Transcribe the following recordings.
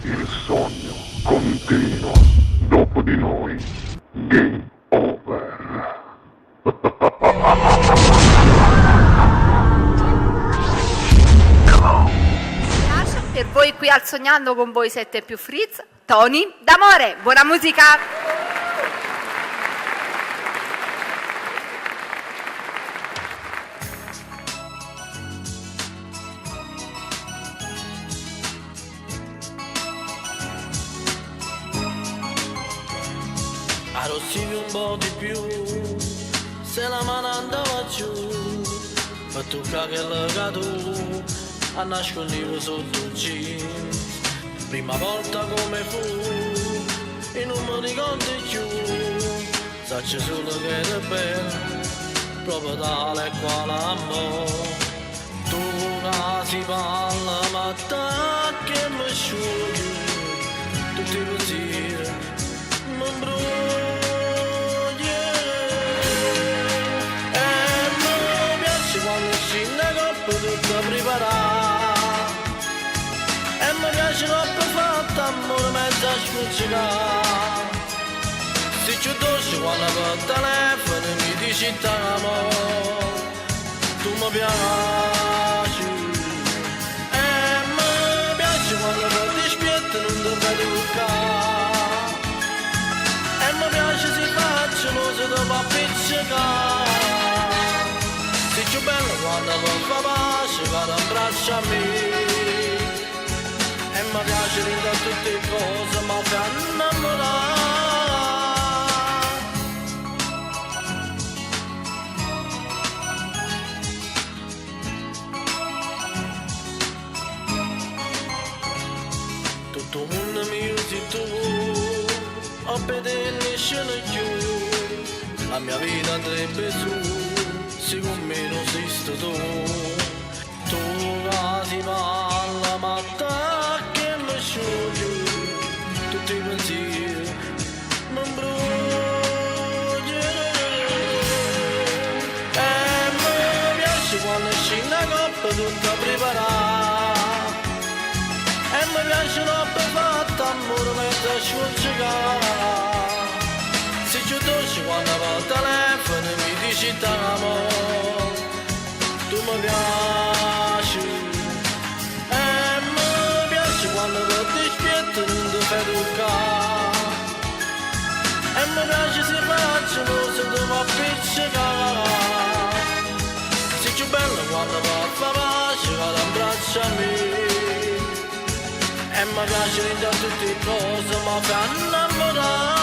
Il sogno continua. Dopo di noi, game over. Per voi qui al Sognando con voi 7 più Fritz, Tony D'Amore. Buona musica! Arrossivi un po' di più, se la mano andava giù, per toccare che tu a nascondivo sotto il jeans. Prima volta come fu, e non mi ricordo più, saccio solo che era bella, proprio tale e quale amore. Tu si parla, ma te che mi sciogli, tutti i pensieri mi bruciano. Tutta preparata e mi piace troppo fatta amore mezza sfuggita. Se ci dolce quando per telefono mi dici t'amore, tu mi piaci e mi piace quando per dispietto non ti vedo toccare e mi piace se faccio se ti fa appiccicare. Sei più bello quando non fa pace, vado a braccia a me. E mi piace di tutte le cose, ma fa innamorare. Tutto il mondo mi usi tu, a vedere scena più. La mia vita andrebbe su, se con me non esisto tu. Tu si parla, ma te che mi sciogli, tutti i pensieri mi bruciano. E mi piace quando esci in una coppa tutta preparata e mi piace troppo fatta amore mentre sfuggicare. Se ci dolce quando va al telefono mi dici t'amore, tu mi piaci e mi piace quando per dispietto non ti fai toccare e mi piace se faccio se ti fa appiccicare. Sei più bello quando va a fa pace, vado a braccia a me e mi piace di tutte le cose, ma fa innamorare.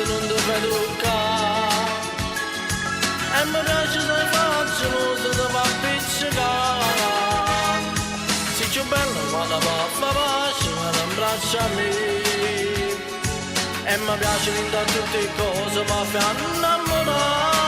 Non ti fai toccare e mi piace se faccio se ti fa appiccicare. Sei più bello quando va a fa pace, quando abbraccia a me e mi piace di tutte le cose, ma fa innamorare.